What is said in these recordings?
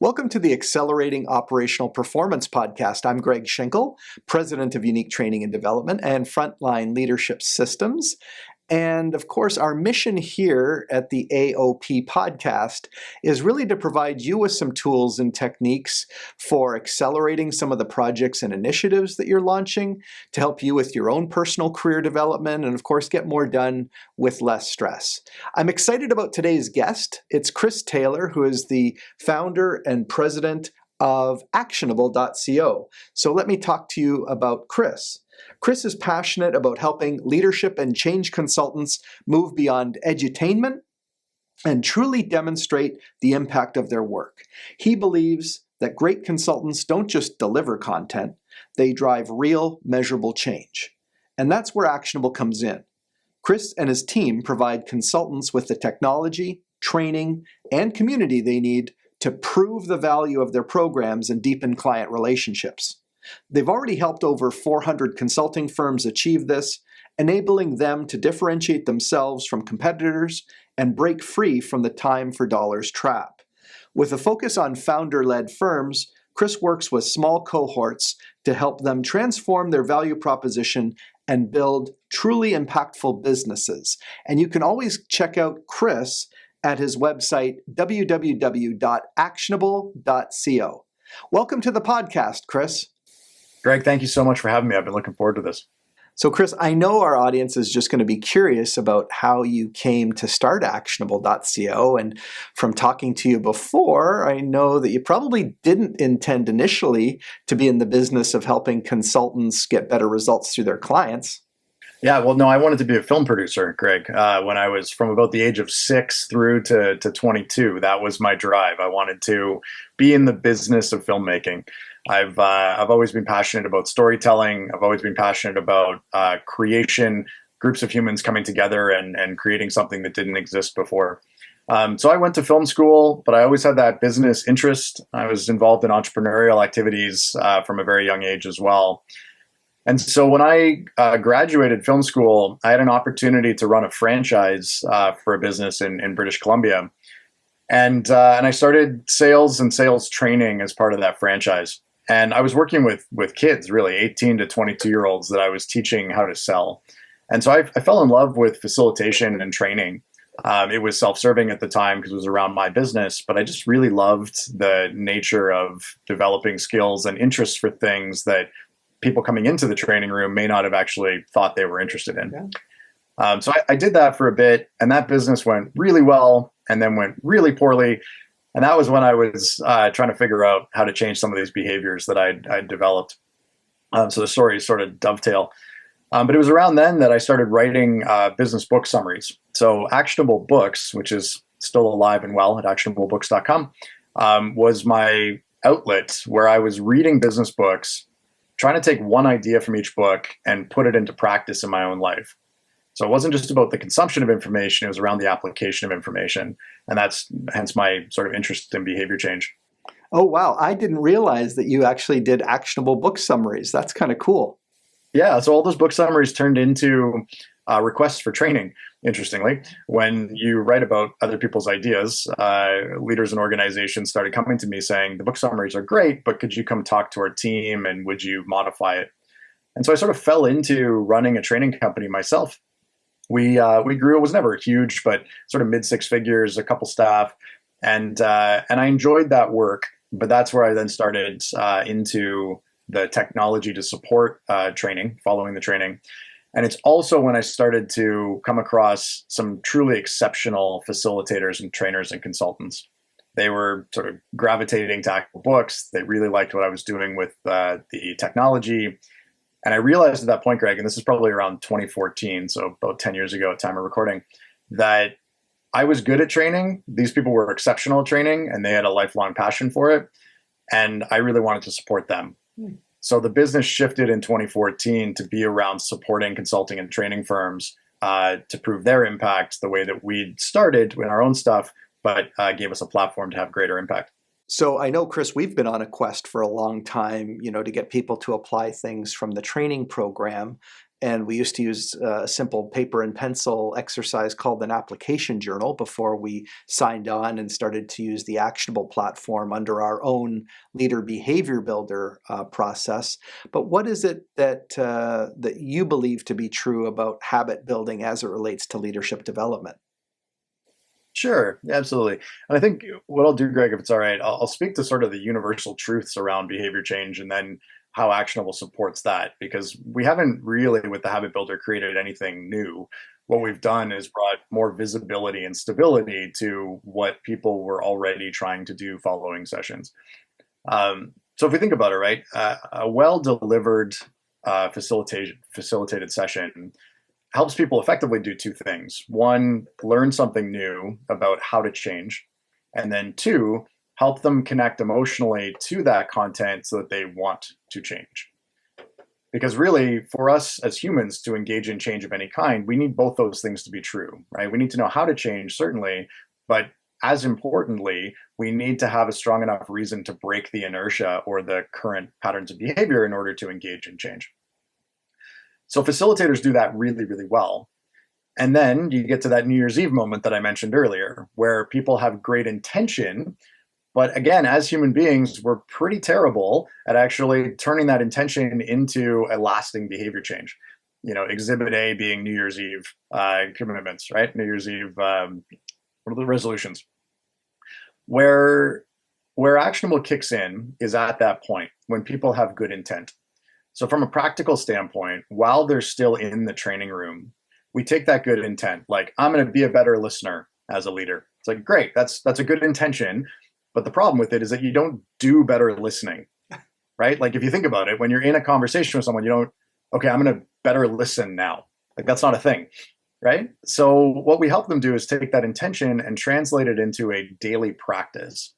Welcome to the Accelerating Operational Performance podcast. I'm Greg Schenkel, President of Unique Training and Development and Frontline Leadership Systems. And of course, our mission here at the AOP podcast is really to provide you with some tools and techniques for accelerating some of the projects and initiatives that you're launching to help you with your own personal career development and, of course, get more done with less stress. I'm excited about today's guest. It's Chris Taylor, who is the founder and president of Actionable.co. So let me talk to you about Chris. Chris is passionate about helping leadership and change consultants move beyond edutainment and truly demonstrate the impact of their work. He believes that great consultants don't just deliver content, they drive real, measurable change. And that's where Actionable comes in. Chris and his team provide consultants with the technology, training, and community they need to prove the value of their programs and deepen client relationships. They've already helped over 400 consulting firms achieve this, enabling them to differentiate themselves from competitors and break free from the time for dollars trap. With a focus on founder-led firms, Chris works with small cohorts to help them transform their value proposition and build truly impactful businesses. And you can always check out Chris at his website, www.actionable.co. Welcome to the podcast, Chris. Greg, thank you so much for having me. I've been looking forward to this. So Chris, I know our audience is just going to be curious about how you came to start Actionable.co. And from talking to you before, I know that you probably didn't intend initially to be in the business of helping consultants get better results through their clients. Yeah, well, no, I wanted to be a film producer, Greg. When I was from about the age of 6 through to 22, that was my drive. I wanted to be in the business of filmmaking. I've always been passionate about storytelling. I've always been passionate about creation, groups of humans coming together and creating something that didn't exist before. So I went to film school, but I always had that business interest. I was involved in entrepreneurial activities from a very young age as well. And so when I graduated film school, I had an opportunity to run a franchise for a business in British Columbia. And I started sales and sales training as part of that franchise. And I was working with kids, really 18 to 22-year-olds that I was teaching how to sell. And so I fell in love with facilitation and training. It was self-serving at the time because it was around my business, but I just really loved the nature of developing skills and interests for things that people coming into the training room may not have actually thought they were interested in. Yeah. So I did that for a bit, and that business went really well and then went really poorly. And that was when I was trying to figure out how to change some of these behaviors that I'd developed. So the stories sort of dovetail. But it was around then that I started writing business book summaries. So Actionable Books, which is still alive and well at actionablebooks.com, was my outlet where I was reading business books, trying to take one idea from each book and put it into practice in my own life. So it wasn't just about the consumption of information, it was around the application of information. And that's hence my sort of interest in behavior change. Oh, wow. I didn't realize that you actually did actionable book summaries. That's kind of cool. Yeah. So all those book summaries turned into requests for training. Interestingly, when you write about other people's ideas, leaders and organizations started coming to me saying, the book summaries are great, but could you come talk to our team and would you modify it? And so I sort of fell into running a training company myself. We grew. It was never huge, but sort of mid 6 figures, a couple staff, and I enjoyed that work. But that's where I then started into the technology to support training, following the training. And it's also when I started to come across some truly exceptional facilitators and trainers and consultants. They were sort of gravitating to Actionable Books. They really liked what I was doing with the technology. And I realized at that point, Greg, and this is probably around 2014, so about 10 years ago at time of recording, that I was good at training. These people were exceptional at training, and they had a lifelong passion for it. And I really wanted to support them. So the business shifted in 2014 to be around supporting consulting and training firms to prove their impact the way that we'd started in our own stuff, but gave us a platform to have greater impact. So I know, Chris, we've been on a quest for a long time, to get people to apply things from the training program And we used to use a simple paper and pencil exercise called an application journal before we signed on and started to use the Actionable platform under our own leader behavior builder process. But what is it that that you believe to be true about habit building as it relates to leadership development? Sure, absolutely. And I think what I'll do, Greg, if it's all right, I'll speak to sort of the universal truths around behavior change and then how Actionable supports that, because we haven't really, with the Habit Builder, created anything new. What we've done is brought more visibility and stability to what people were already trying to do following sessions. So if we think about it, right, a well-delivered facilitated session helps people effectively do two things. One, learn something new about how to change. And then two, help them connect emotionally to that content so that they want to change. Because really, for us as humans to engage in change of any kind, we need both those things to be true, right? We need to know how to change, certainly, but as importantly, we need to have a strong enough reason to break the inertia or the current patterns of behavior in order to engage in change. So facilitators do that really, really well. And then you get to that New Year's Eve moment that I mentioned earlier, where people have great intention. But again, as human beings, we're pretty terrible at actually turning that intention into a lasting behavior change. You know, exhibit A being New Year's Eve commitments, right? New Year's Eve, what are the resolutions? Where Actionable kicks in is at that point when people have good intent. So from a practical standpoint, while they're still in the training room, we take that good intent, like, I'm going to be a better listener as a leader. It's like, great, that's a good intention. But the problem with it is that you don't do better listening, right? Like if you think about it, when you're in a conversation with someone, you don't, okay, I'm going to better listen now. Like that's not a thing, right? So what we help them do is take that intention and translate it into a daily practice.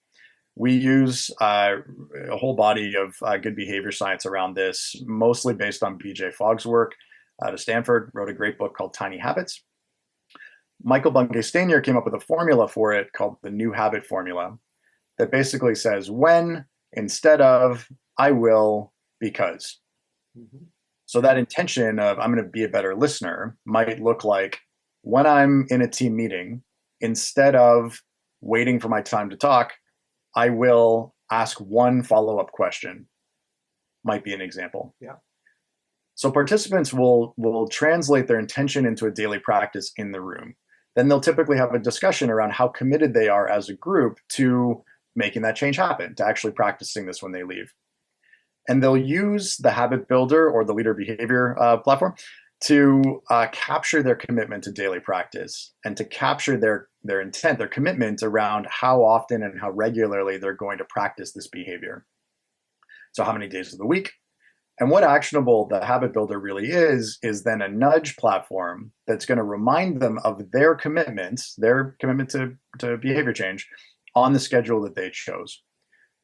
We use a whole body of good behavior science around this, mostly based on BJ Fogg's work out of Stanford, wrote a great book called Tiny Habits. Michael Bungay-Stanier came up with a formula for it called the New Habit Formula that basically says when instead of I will because. Mm-hmm. So that intention of I'm going to be a better listener might look like when I'm in a team meeting, instead of waiting for my time to talk, I will ask one follow-up question, might be an example. Yeah. So participants will translate their intention into a daily practice in the room. Then they'll typically have a discussion around how committed they are as a group to making that change happen, to actually practicing this when they leave. And they'll use the Habit Builder or the Leader Behavior platform to capture their commitment to daily practice and to capture their intent, their commitment around how often and how regularly they're going to practice this behavior. So how many days of the week? And what Actionable, the Habit Builder really is then a nudge platform that's going to remind them of their commitment to behavior change on the schedule that they chose.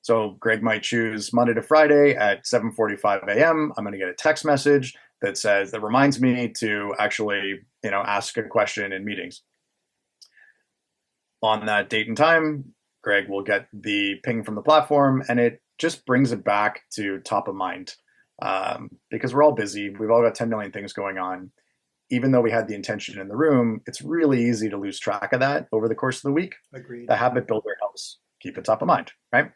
So Greg might choose Monday to Friday at 7:45 a.m. I'm going to get a text message that reminds me to actually, ask a question in meetings. On that date and time, Greg will get the ping from the platform, and it just brings it back to top of mind. Because we're all busy. We've all got 10 million things going on. Even though we had the intention in the room, it's really easy to lose track of that over the course of the week. Agreed. The Habit Builder helps keep it top of mind, right?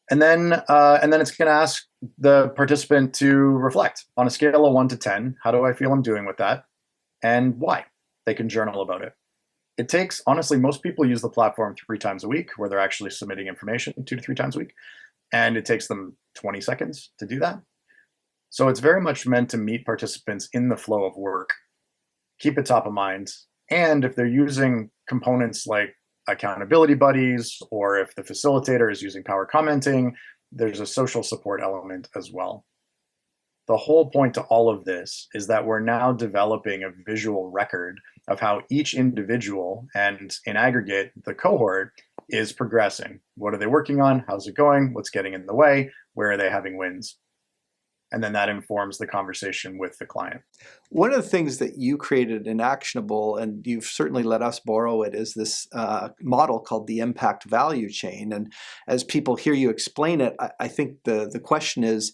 And then it's going to ask the participant to reflect on a scale of 1 to 10. How do I feel I'm doing with that? And why? They can journal about it. It takes, honestly, most people use the platform 3 times a week where they're actually submitting information 2 to 3 times a week. And it takes them 20 seconds to do that. So it's very much meant to meet participants in the flow of work, keep it top of mind. And if they're using components like accountability buddies, or if the facilitator is using power commenting, there's a social support element as well. The whole point to all of this is that we're now developing a visual record of how each individual and in aggregate, the cohort is progressing. What are they working on? How's it going? What's getting in the way? Where are they having wins? And then that informs the conversation with the client. One of the things that you created in Actionable, and you've certainly let us borrow it, is this model called the impact value chain. And as people hear you explain it, I think the question is,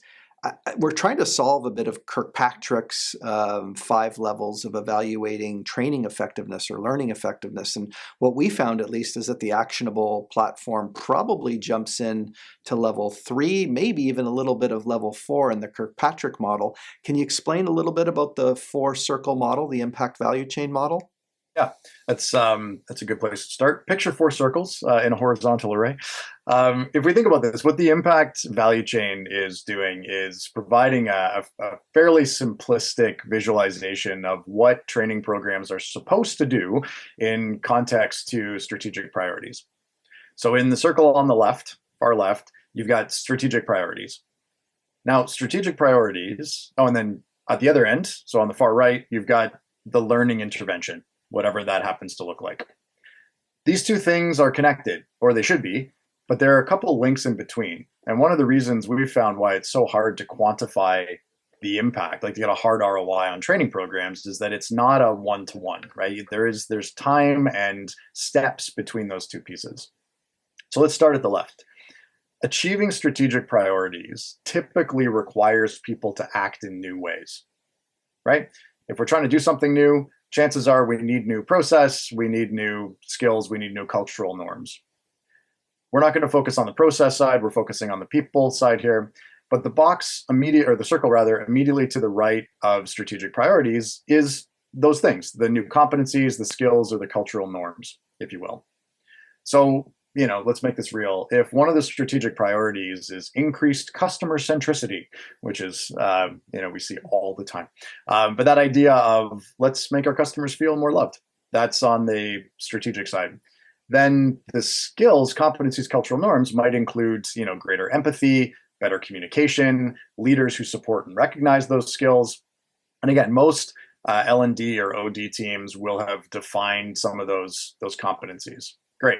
we're trying to solve a bit of Kirkpatrick's 5 levels of evaluating training effectiveness or learning effectiveness. And what we found, at least, is that the Actionable platform probably jumps in to level 3, maybe even a little bit of level 4 in the Kirkpatrick model. Can you explain a little bit about the 4-circle model, the impact value chain model? Yeah, that's a good place to start. Picture 4 circles in a horizontal array. If we think about this, what the impact value chain is doing is providing a fairly simplistic visualization of what training programs are supposed to do in context to strategic priorities. So in the circle on the left, far left, you've got strategic priorities. Now, strategic priorities, oh, and then at the other end, so on the far right, you've got the learning intervention, whatever that happens to look like. These two things are connected, or they should be, but there are a couple of links in between. And one of the reasons we've found why it's so hard to quantify the impact, like to get a hard ROI on training programs, is that it's not a one-to-one, right? There's time and steps between those two pieces. So let's start at the left. Achieving strategic priorities typically requires people to act in new ways, right? If we're trying to do something new, chances are we need new process, we need new skills, we need new cultural norms. We're not going to focus on the process side, we're focusing on the people side here. But the the circle rather, immediately to the right of strategic priorities is those things, the new competencies, the skills, or the cultural norms, if you will. So, let's make this real. If one of the strategic priorities is increased customer centricity, which is, we see all the time, but that idea of let's make our customers feel more loved, that's on the strategic side. Then the skills, competencies, cultural norms might include, greater empathy, better communication, leaders who support and recognize those skills. And again, most L&D or OD teams will have defined some of those competencies. Great.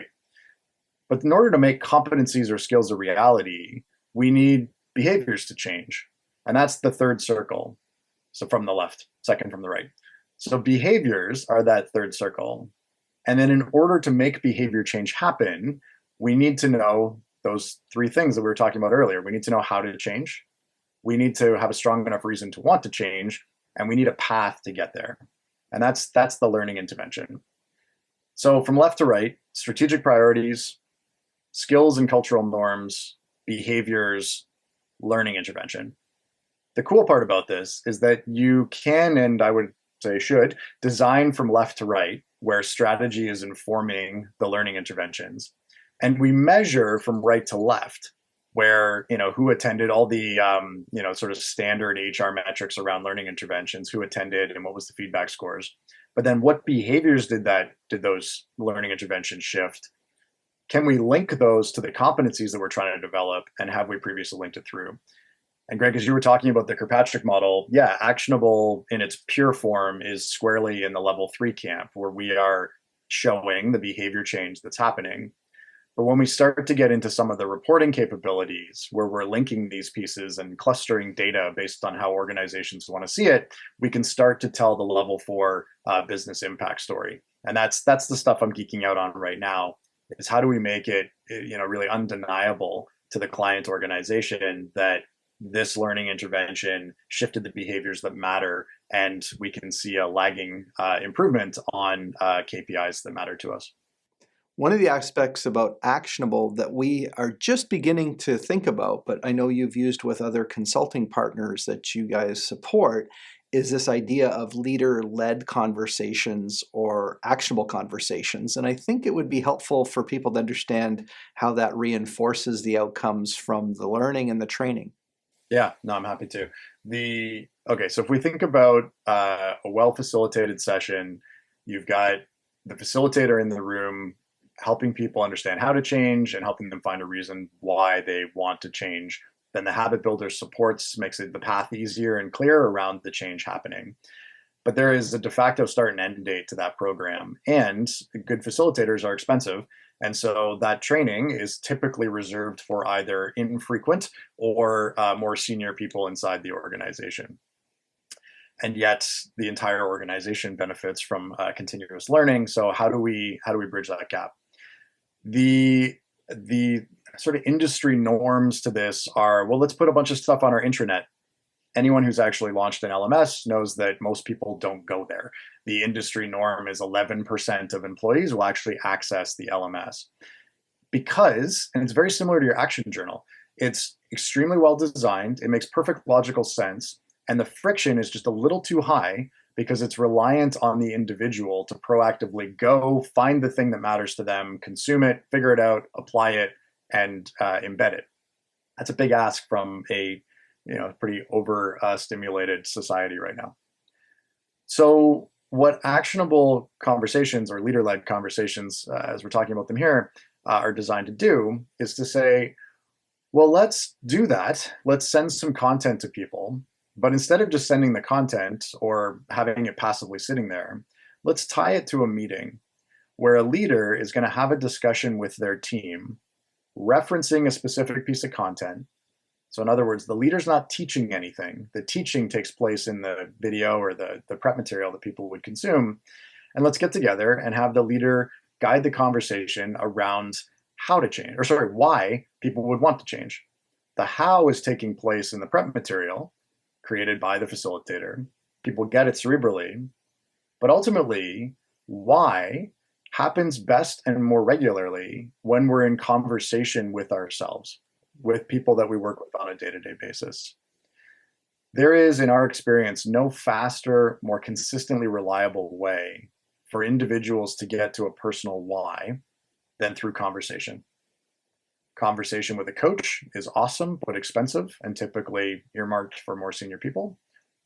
But in order to make competencies or skills a reality, we need behaviors to change. And that's the third circle. So from the left, second from the right. So behaviors are that third circle. And then in order to make behavior change happen, we need to know those 3 things that we were talking about earlier. We need to know how to change. We need to have a strong enough reason to want to change. And we need a path to get there. And that's the learning intervention. So from left to right, strategic priorities, skills and cultural norms, behaviors, learning intervention. The cool part about this is that you can, and I would say should, design from left to right, where strategy is informing the learning interventions. And we measure from right to left, where, who attended, all the, sort of standard HR metrics around learning interventions, who attended and what was the feedback scores. But then what behaviors did those learning interventions shift? Can we link those to the competencies that we're trying to develop, and have we previously linked it through? And Greg, as you were talking about the Kirkpatrick model, yeah, Actionable in its pure form is squarely in the level 3 camp, where we are showing the behavior change that's happening. But when we start to get into some of the reporting capabilities, where we're linking these pieces and clustering data based on how organizations want to see it, we can start to tell the level 4 business impact story. And that's the stuff I'm geeking out on right now, is how do we make it, really undeniable to the client organization that this learning intervention shifted the behaviors that matter, and we can see a lagging improvement on KPIs that matter to us. One of the aspects about Actionable that we are just beginning to think about, but I know you've used with other consulting partners that you guys support, is this idea of leader-led conversations or actionable conversations. And I think it would be helpful for people to understand how that reinforces the outcomes from the learning and the training. Yeah, no, I'm happy to. Okay, so if we think about a well-facilitated session, you've got the facilitator in the room helping people understand how to change and helping them find a reason why they want to change. Then the habit builder supports, makes it the path easier and clear around the change happening. But there is a de facto start and end date to that program, and good facilitators are expensive. And so that training is typically reserved for either infrequent or more senior people inside the organization. And yet the entire organization benefits from continuous learning. So how do we bridge that gap? The sort of industry norms to this are, well, let's put a bunch of stuff on our intranet anyone who's actually launched an LMS knows that most people don't go there. The industry norm is 11% of employees will actually access the LMS because, and it's very similar to your action journal, it's extremely well designed, it makes perfect logical sense, and the friction is just a little too high because it's reliant on the individual to proactively go find the thing that matters to them, consume it, figure it out, apply it, and embed it. That's a big ask from a pretty overstimulated society right now. So what actionable conversations or leader-led conversations, as we're talking about them here, are designed to do is to say, well, let's do that. Let's send some content to people. But instead of just sending the content or having it passively sitting there, let's tie it to a meeting where a leader is going to have a discussion with their team, referencing a specific piece of content. So in other words, the leader's not teaching anything. The teaching takes place in the video or the prep material that people would consume. And let's get together and have the leader guide the conversation around how to change, or why people would want to change. The how is taking place in the prep material created by the facilitator. People get it cerebrally, but ultimately, why happens best and more regularly when we're in conversation with ourselves, with people that we work with on a day-to-day basis. There is, in our experience, no faster, more consistently reliable way for individuals to get to a personal why than through conversation. Conversation with a coach is awesome, but expensive and typically earmarked for more senior people,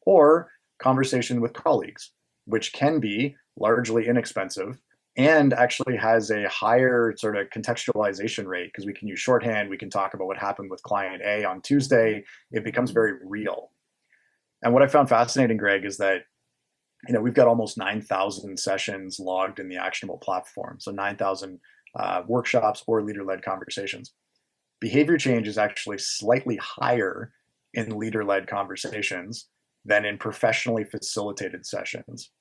or conversation with colleagues, which can be largely inexpensive and actually has a higher sort of contextualization rate because we can use shorthand, we can talk about what happened with client A on Tuesday, it becomes very real. And what I found fascinating, Greg, is that we've got almost 9,000 sessions logged in the Actionable platform, so 9,000 workshops or leader-led conversations. Behavior change is actually slightly higher in leader-led conversations than in professionally facilitated sessions.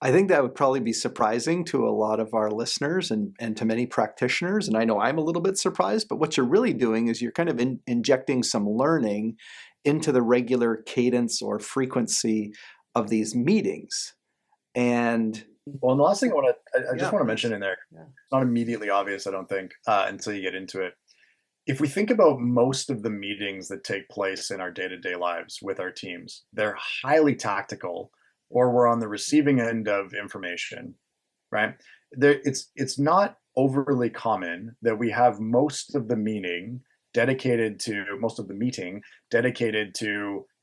I think that would probably be surprising to a lot of our listeners and to many practitioners. And I know I'm a little bit surprised, but what you're really doing is you're kind of injecting some learning into the regular cadence or frequency of these meetings. And the last thing I just want to mention in there, it's not immediately obvious, I don't think, until you get into it. If we think about most of the meetings that take place in our day-to-day lives with our teams, they're highly tactical, or we're on the receiving end of information, right? It's not overly common that we have most of the meeting dedicated to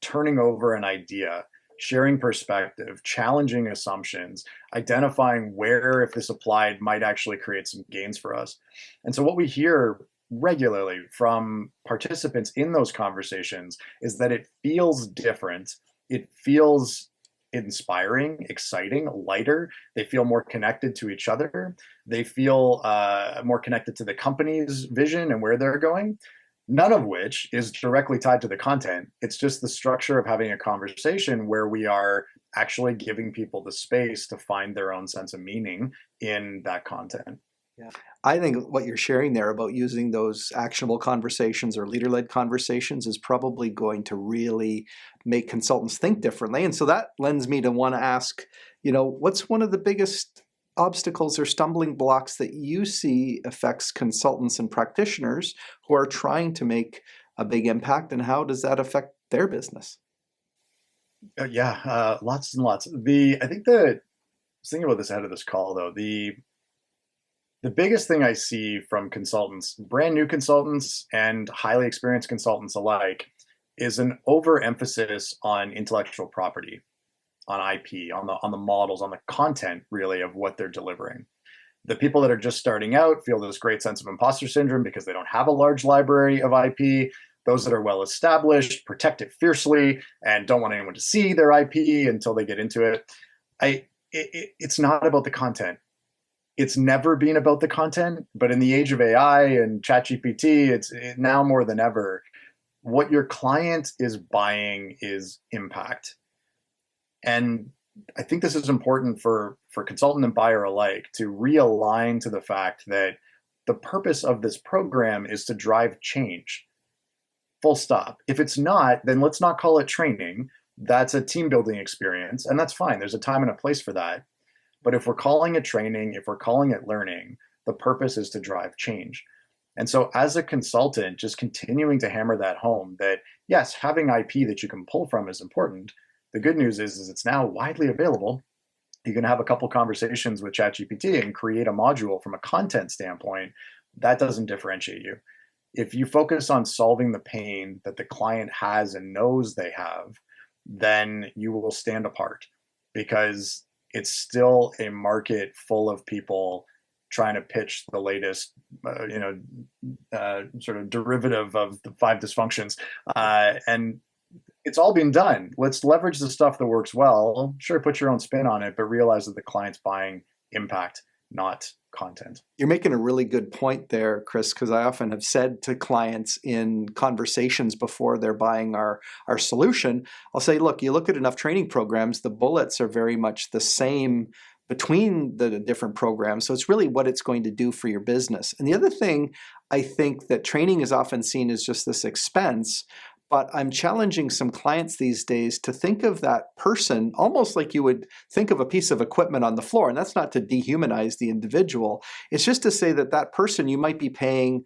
turning over an idea, sharing perspective, challenging assumptions, identifying where, if this applied, might actually create some gains for us. And so what we hear regularly from participants in those conversations is that it feels different. It feels inspiring, exciting, lighter. They feel more connected to each other. They feel more connected to the company's vision and where they're going. None of which is directly tied to the content. It's just the structure of having a conversation where we are actually giving people the space to find their own sense of meaning in that content. Yeah. I think what you're sharing there about using those actionable conversations or leader-led conversations is probably going to really make consultants think differently. And so that lends me to want to ask, what's one of the biggest obstacles or stumbling blocks that you see affects consultants and practitioners who are trying to make a big impact, and how does that affect their business? Lots and lots. I think I was thinking about this ahead of this call, though. The biggest thing I see from consultants, brand new consultants and highly experienced consultants alike, is an overemphasis on intellectual property, on IP, on the models, on the content, really, of what they're delivering. The people that are just starting out feel this great sense of imposter syndrome because they don't have a large library of IP. Those that are well established protect it fiercely and don't want anyone to see their IP until they get into it. It's not about the content. It's never been about the content, but in the age of AI and ChatGPT, it's now more than ever, what your client is buying is impact. And I think this is important for consultant and buyer alike to realign to the fact that the purpose of this program is to drive change. full stop. If it's not, then let's not call it training. That's a team building experience, and that's fine. There's a time and a place for that. But if we're calling it training, if we're calling it learning, the purpose is to drive change. And so as a consultant, just continuing to hammer that home that yes, having IP that you can pull from is important. The good news is it's now widely available. You can have a couple conversations with ChatGPT and create a module from a content standpoint. That doesn't differentiate you. If you focus on solving the pain that the client has and knows they have, then you will stand apart, because it's still a market full of people trying to pitch the latest, sort of derivative of the five dysfunctions. And it's all been done. Let's leverage the stuff that works well. Sure, put your own spin on it, but realize that the client's buying impact, not content. You're making a really good point there, Chris, because I often have said to clients in conversations before they're buying our solution, I'll say, look, you look at enough training programs, the bullets are very much the same between the different programs. So it's really what it's going to do for your business. And the other thing, I think that training is often seen as just this expense, but I'm challenging some clients these days to think of that person almost like you would think of a piece of equipment on the floor. And that's not to dehumanize the individual. It's just to say that that person you might be paying,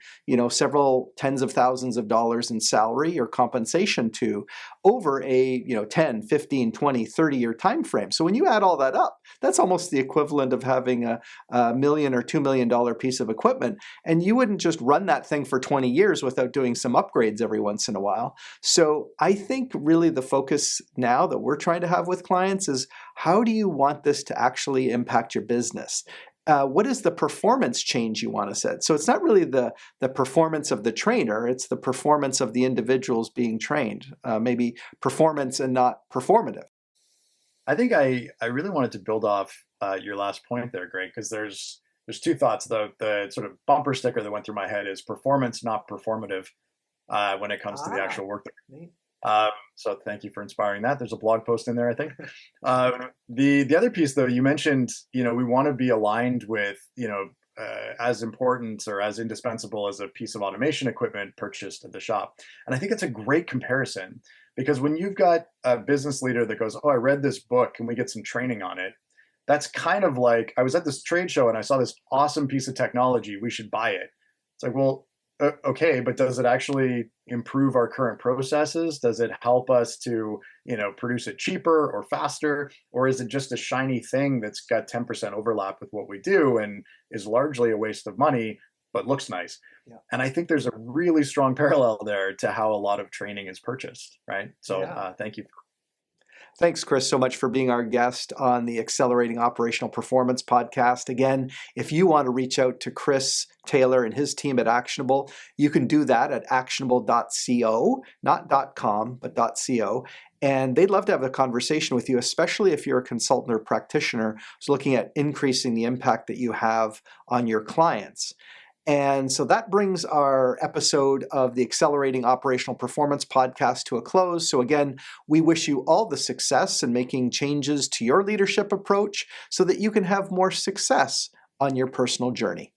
several tens of thousands of dollars in salary or compensation to over a 10, 15, 20, 30-year time frame. So when you add all that up, that's almost the equivalent of having a $1 million or $2 million piece of equipment. And you wouldn't just run that thing for 20 years without doing some upgrades every once in a while. So I think really the focus now that we're trying to have with clients is, how do you want this to actually impact your business? What is the performance change you want to set? So it's not really the performance of the trainer, it's the performance of the individuals being trained, maybe performance and not performative. I think I really wanted to build off your last point there, Greg, because there's two thoughts. The sort of bumper sticker that went through my head is performance, not performative, when it comes to the actual work. So thank you for inspiring that. There's a blog post in there, I think. The other piece, though, you mentioned, we want to be aligned with, as important or as indispensable as a piece of automation equipment purchased at the shop. And I think it's a great comparison, because when you've got a business leader that goes, oh, I read this book, can we get some training on it? That's kind of like, I was at this trade show and I saw this awesome piece of technology, we should buy it. It's like, well, okay, but does it actually improve our current processes? Does it help us to, produce it cheaper or faster? Or is it just a shiny thing that's got 10% overlap with what we do and is largely a waste of money, but looks nice? Yeah. And I think there's a really strong parallel there to how a lot of training is purchased, right? So thank you. Thanks, Chris, so much for being our guest on the Accelerating Operational Performance podcast. Again, if you want to reach out to Chris Taylor and his team at Actionable, you can do that at actionable.co, not .com, but .co. And they'd love to have a conversation with you, especially if you're a consultant or practitioner who's looking at increasing the impact that you have on your clients. And so that brings our episode of the Accelerating Operational Performance podcast to a close. So again, we wish you all the success in making changes to your leadership approach so that you can have more success on your personal journey.